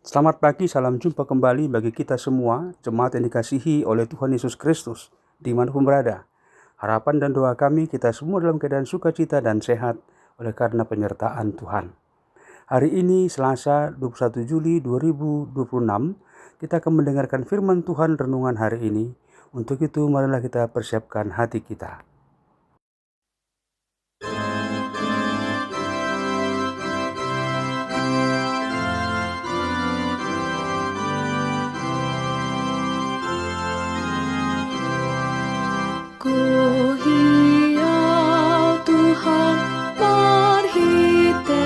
Selamat pagi, salam jumpa kembali bagi kita semua, jemaat yang dikasihi oleh Tuhan Yesus Kristus, dimanapun berada. Harapan dan doa kami kita semua dalam keadaan sukacita dan sehat oleh karena penyertaan Tuhan. Hari ini Selasa 21 Juli 2026, kita akan mendengarkan firman Tuhan renungan hari ini. Untuk itu marilah kita persiapkan hati kita. Ku hiau Tuhan marhite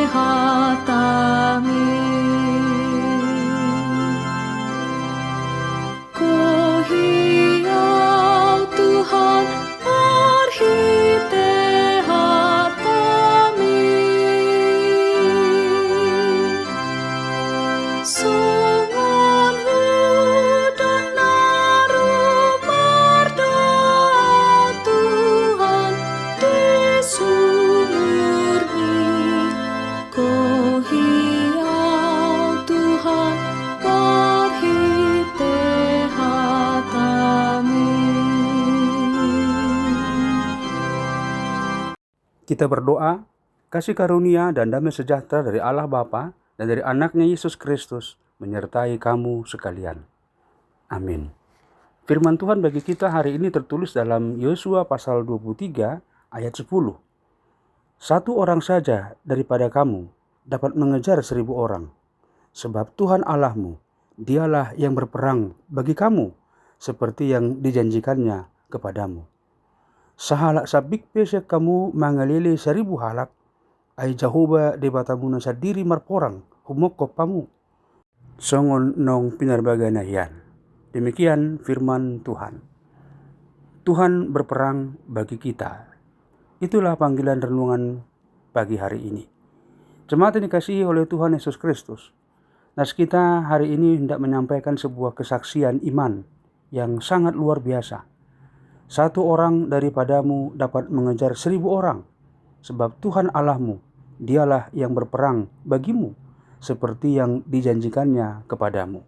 hatami. Ku hiau Tuhan marhite hatami. Songon hudan naru berdoa Tuhan di sumurni. Ku hiau Tuhan marhite hatami. Kita berdoa, kasih karunia dan damai sejahtera dari Allah Bapa dan dari anaknya Yesus Kristus menyertai kamu sekalian. Amin. Firman Tuhan bagi kita hari ini tertulis dalam Yosua pasal 23 ayat 10. Satu orang saja daripada kamu dapat mengejar 1.000 orang. Sebab Tuhan Allahmu, dialah yang berperang bagi kamu seperti yang dijanjikannya kepadamu. Sahalak sabik pesek kamu mangalele 1.000 halak, ay Jahoba debatamuna sa diri marporang humok kopamu. Songon nong pinarbagana yan. Demikian firman Tuhan. Tuhan berperang bagi kita. Itulah panggilan renungan pagi hari ini. Jemaat yang dikasihi oleh Tuhan Yesus Kristus. Nas kita hari ini hendak menyampaikan sebuah kesaksian iman yang sangat luar biasa. Satu orang daripadamu dapat mengejar 1.000 orang. Sebab Tuhan Allahmu, dialah yang berperang bagimu seperti yang dijanjikannya kepadamu.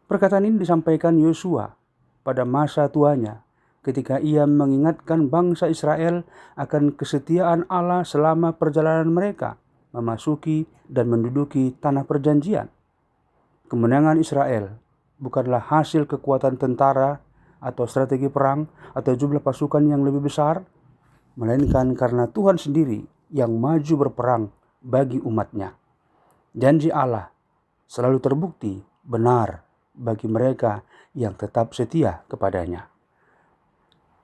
Perkataan ini disampaikan Yosua pada masa tuanya ketika ia mengingatkan bangsa Israel akan kesetiaan Allah selama perjalanan mereka memasuki dan menduduki tanah perjanjian. Kemenangan Israel bukanlah hasil kekuatan tentara atau strategi perang atau jumlah pasukan yang lebih besar, melainkan karena Tuhan sendiri yang maju berperang bagi umatnya. Janji Allah selalu terbukti benar bagi mereka yang tetap setia kepadanya.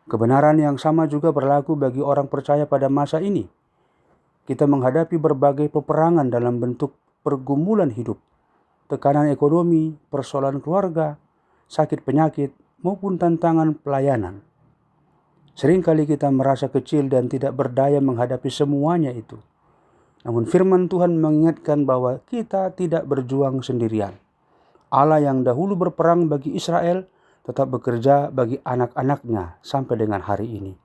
Kebenaran yang sama juga berlaku bagi orang percaya pada masa ini. Kita menghadapi berbagai peperangan dalam bentuk pergumulan hidup, tekanan ekonomi, persoalan keluarga, sakit penyakit, maupun tantangan pelayanan. Seringkali kita merasa kecil dan tidak berdaya menghadapi semuanya itu. Namun firman Tuhan mengingatkan bahwa kita tidak berjuang sendirian. Allah yang dahulu berperang bagi Israel tetap bekerja bagi anak-anaknya sampai dengan hari ini.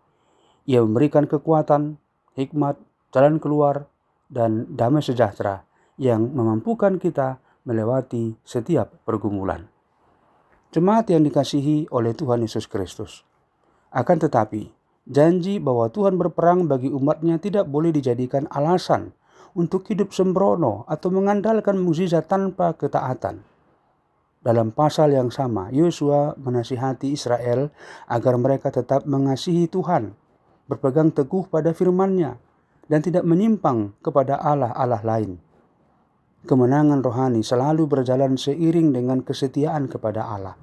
Ia memberikan kekuatan, hikmat, jalan keluar, dan damai sejahtera yang memampukan kita melewati setiap pergumulan. Jemaat yang dikasihi oleh Tuhan Yesus Kristus. Akan tetapi, janji bahwa Tuhan berperang bagi umatnya tidak boleh dijadikan alasan untuk hidup sembrono atau mengandalkan mukjizat tanpa ketaatan. Dalam pasal yang sama, Yosua menasihati Israel agar mereka tetap mengasihi Tuhan, berpegang teguh pada firman-Nya, dan tidak menyimpang kepada Allah-Allah lain. Kemenangan rohani selalu berjalan seiring dengan kesetiaan kepada Allah.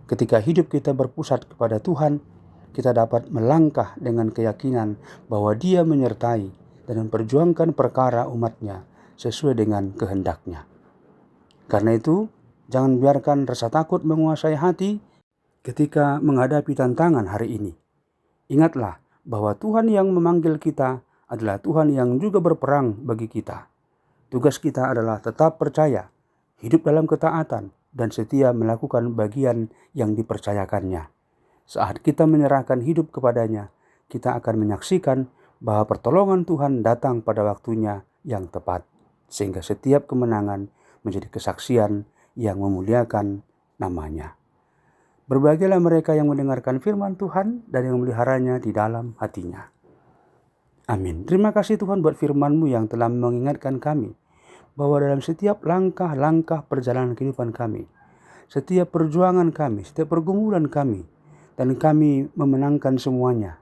Ketika hidup kita berpusat kepada Tuhan, kita dapat melangkah dengan keyakinan bahwa Dia menyertai dan memperjuangkan perkara umatnya sesuai dengan kehendak-Nya. Karena itu, jangan biarkan rasa takut menguasai hati ketika menghadapi tantangan hari ini. Ingatlah bahwa Tuhan yang memanggil kita adalah Tuhan yang juga berperang bagi kita. Tugas kita adalah tetap percaya, hidup dalam ketaatan, dan setia melakukan bagian yang dipercayakannya. Saat kita menyerahkan hidup kepadanya, kita akan menyaksikan bahwa pertolongan Tuhan datang pada waktunya yang tepat, sehingga setiap kemenangan menjadi kesaksian yang memuliakan nama-Nya. Berbahagialah mereka yang mendengarkan firman Tuhan dan yang memeliharanya di dalam hatinya. Amin. Terima kasih Tuhan buat firman-Mu yang telah mengingatkan kami bahwa dalam setiap langkah-langkah perjalanan kehidupan kami, setiap perjuangan kami, setiap pergumulan kami, dan kami memenangkan semuanya,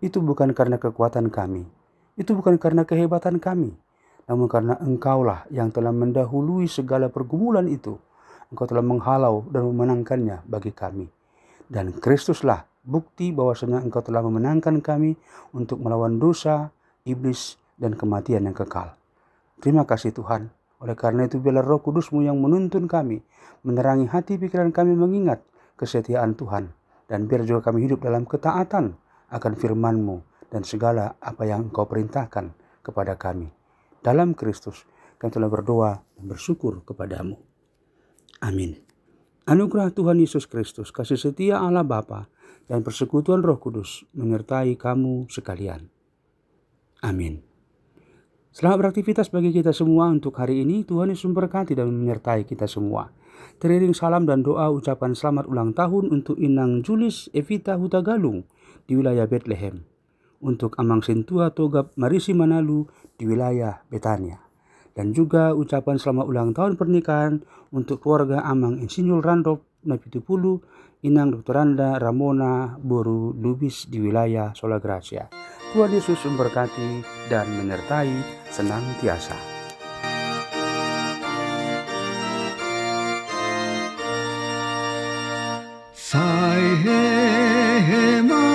itu bukan karena kekuatan kami, itu bukan karena kehebatan kami, namun karena Engkaulah yang telah mendahului segala pergumulan itu. Engkau telah menghalau dan memenangkannya bagi kami. Dan Kristuslah bukti bahwasanya Engkau telah memenangkan kami untuk melawan dosa, iblis, dan kematian yang kekal. Terima kasih Tuhan. Oleh karena itu biarlah Roh Kudus-Mu yang menuntun kami, menerangi hati pikiran kami mengingat kesetiaan Tuhan. Dan biar juga kami hidup dalam ketaatan akan firman-Mu dan segala apa yang Engkau perintahkan kepada kami. Dalam Kristus kami telah berdoa dan bersyukur kepadamu. Amin. Anugerah Tuhan Yesus Kristus, kasih setia Allah Bapa, dan persekutuan Roh Kudus menyertai kamu sekalian. Amin. Selamat beraktivitas bagi kita semua untuk hari ini. Tuhan Yesus memberkati dan menyertai kita semua. Teriring salam dan doa ucapan selamat ulang tahun untuk Inang Julis Evita Hutagalung di wilayah Bethlehem. Untuk Amang Sintua Togap Marisi Manalu di wilayah Betania. Dan juga ucapan selamat ulang tahun pernikahan untuk keluarga Amang Insinyur Randop Napitupulu, Inang Dr. Randa Ramona Boru Lubis di wilayah Sola Gracia. Tuhan Yesus memberkati dan menyertai senantiasa. Sai he he ma